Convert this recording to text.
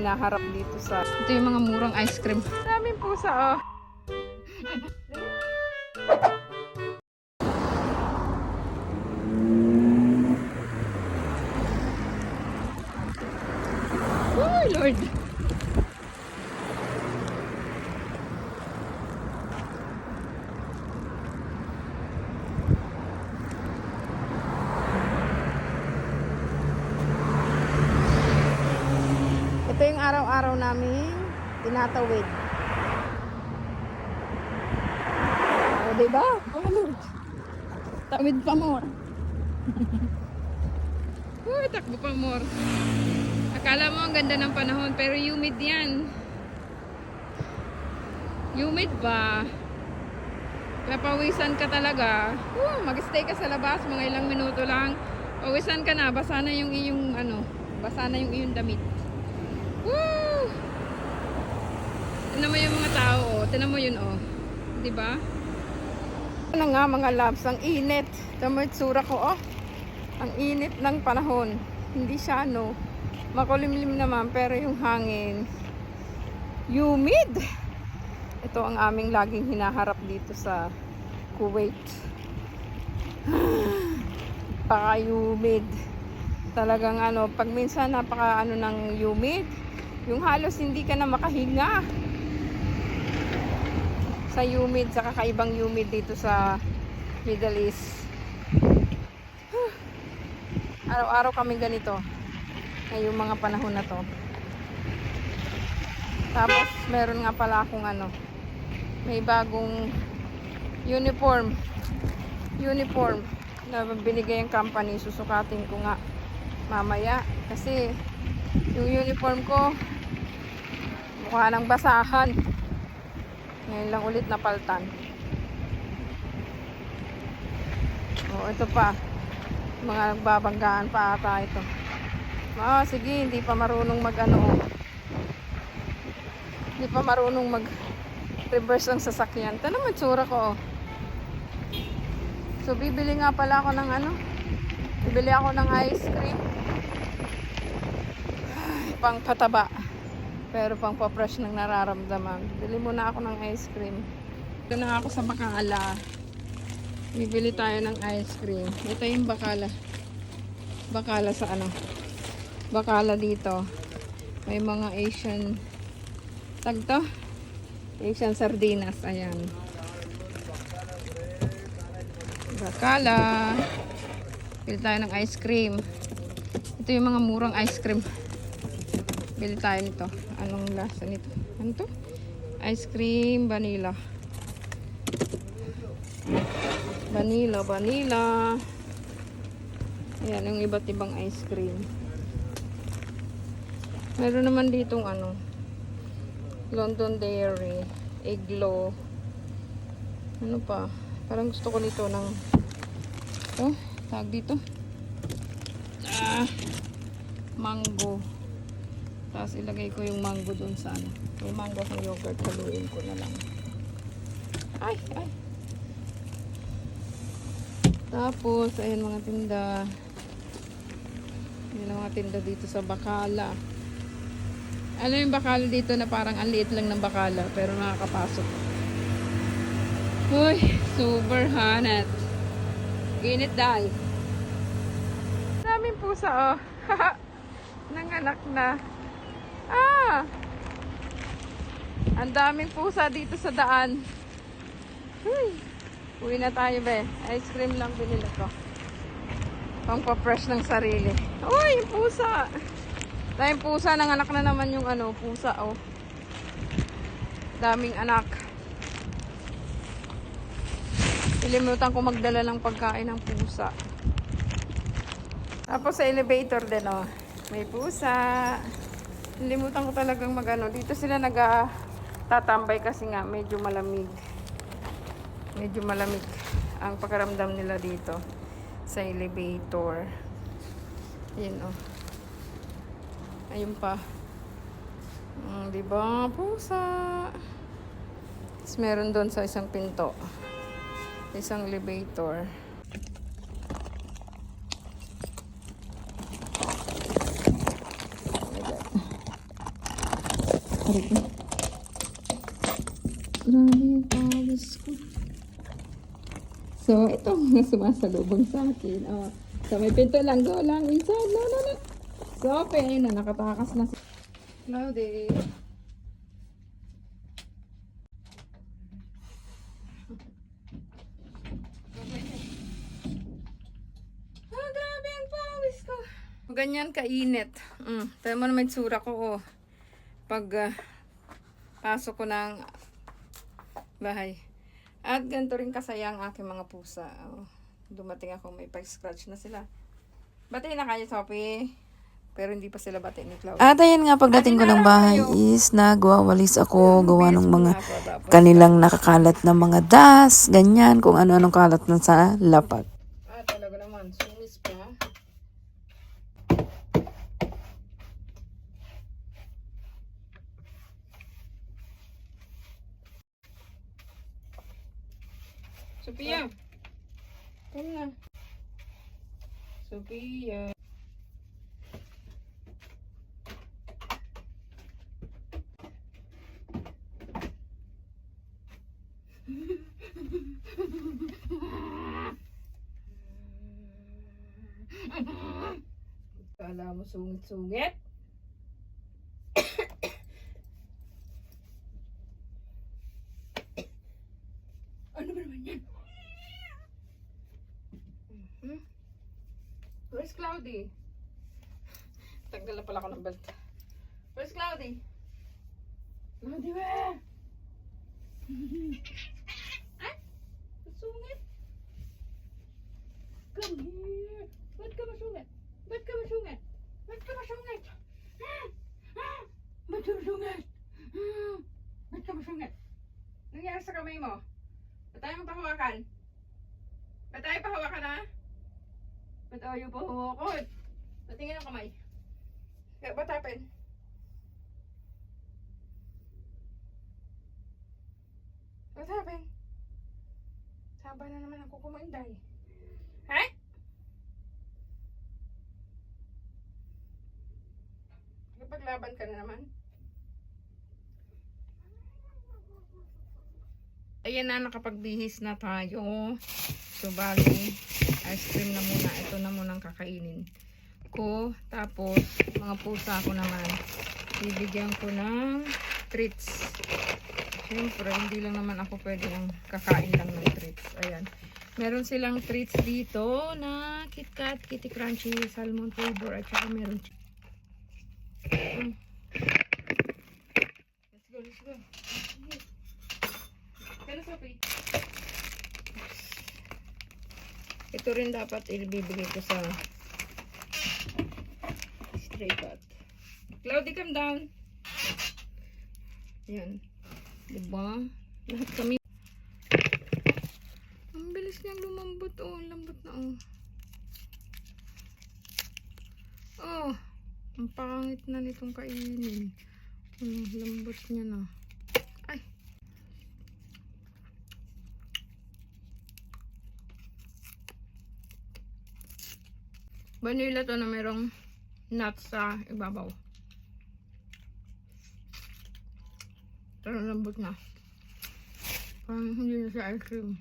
hinaharap dito sa... Ito yung mga murang ice cream. Daming pusa, oh. Oh, Lord. Ito yung araw-araw namin tinatawid. O, diba? Oh, Lord. Tawid pa more. Uy, takbo pa more. Akala mo ang ganda ng panahon, pero humid yan. Humid ba? Napawisan ka talaga. Mag-stay ka sa labas, mga ilang minuto lang. Pawisan ka na, basa na yung iyong basa na yung iyong damit. Woo! Tignan mo yung mga tao, oh. Tignan mo yun, oh. Diba? Ano nga mga loves, ang init. Tignan mo yung tsura ko, oh. Ang init ng panahon. Hindi siya, makulimlim naman, pero yung hangin, humid. Ito ang aming laging hinaharap dito sa Kuwait. Paka-humid. Talagang pag minsan napaka ng humid, yung halos hindi ka na makahinga sa humid, sa kakaibang humid dito sa Middle East. Araw-araw kami ganito ngayong mga panahon na to. Tapos meron nga pala akong may bagong uniform na binigay ang company. Susukatin ko nga mamaya kasi yung uniform ko mukha ng basahan. Ngayon lang ulit napaltan. Ito pa, mga nagbabanggaan pa ata ito. Sige, hindi pa marunong hindi pa marunong mag-reverse ang sasakyan. Ito naman tsura ko, oh. So, bibili nga pala ako ng bibili ako ng ice cream. Pang pataba. Pero pang pa-fresh ng nararamdaman. Bili muna ako ng ice cream. Ito na ako sa Bacala. Bibili tayo ng ice cream. Ito yung Bacala. Bacala sa Bacala dito. May mga Asian Asian sardinas. Ayan. Bacala. Bili tayo ng ice cream. Ito yung mga murang ice cream. Bili tayo nito. Anong lasa nito? Ano to? Ice cream vanilla. Vanilla. Ayan, yung iba't ibang ice cream. Meron naman ditong London Dairy, Eglo. Ano pa? Parang gusto ko nito ng tag dito. Mango. Tapos ilagay ko yung mango dun sa yung mango sa yogurt, haluin ko na lang. Ay. Tapos, ayan mga tinda. Ayan ang mga tinda dito sa Bacala. Ano yung Bacala dito na parang ang liit lang ng Bacala, pero nakakapasok. Uy, super hanat. Init dahil. Daming pusa, oh. Nanganak na. Ang daming pusa dito sa daan. Uwi na tayo, be. Ice cream lang binili ko. Pang pa-fresh ng sarili. Uy, yung pusa. Daming pusa. Nanganak na naman yung pusa, oh. Daming anak. Ilimutan ko magdala ng pagkain ng pusa. Tapos sa elevator din, oh. May pusa. Nilimutan ko talagang dito sila tatambay kasi nga medyo malamig. Medyo malamig ang pagkaramdam nila dito sa elevator. Ayun, oh. Ayun pa. Diba? Pusa. Tapos meron doon sa isang pinto. Isang elevator. Aray ko. Grabe yung pawis ko. So, ito mga sumasalubong sa akin. Oh, so, may pinto lang. Go lang. Inside. No, no, no. So, open na. Nakatakas na si Cloudy. Ah, grabe ang pawis ko. Ganyan kainit. Tayo mo naman tsura ko. Oh. Pag pasok ko ng bahay. At ganito rin kasaya ang aking mga pusa. Oh, dumating ako, may pag-scratch na sila. Batiin na kayo, Sophie. Pero hindi pa sila batiin ni Cloud. At ayan nga, pagdating ko ng bahay is nagwawalis ako, gawa ng mga kanilang nakakalat na mga das, ganyan, kung ano-anong kalat na sa lapag. Ah, talaga naman. Sumis pa. Sophia. Come na. Sophia. Kala mo sungit-sungit? Ano ba naman yan? Where's Cloudy? Tagdal na pala ako ng belt. Where's Cloudy? Cloudy, where? Ay! Sungit! Come here! Ba't ka masungit? Ba't ka masungit? Ba't ka masungit? Ba't ka masungit? Ba't ka masungit? Nangyari sa kamay mo? Ba't tayo pahawakan? Ba't tayo pahawakan, ha? Ba't ayaw pahawakan? Patingin ang kamay. What happened? What happened? Saba na naman ako kumainday. Ha? Paglaban ka na naman. Ayan na, nakapagbihis na tayo. So, bali, ice cream na muna. Ito na muna ang kakainin ko. Tapos, mga pusa ko naman, bibigyan ko ng treats. Siyempre, hindi lang naman ako pwede ang kakain lang ng treats. Ayan. Meron silang treats dito na KitKat, Kitty Crunchy, Salmon Flavor, at saka meron let's go, let's go. Kaya Sophie. Ito rin dapat ibibigay ko sa stray cat. Cloudy, come down. Yan. Diba? Lahat kami. Ang bilis niyang lumambot. Oh, lambot na oh. Oh. Ang pangit na nitong kainin. Lambot niya na. Ay. Vanilla to na merong nuts sa ibabaw. Pero lambot na. Parang hindi na siya ice cream.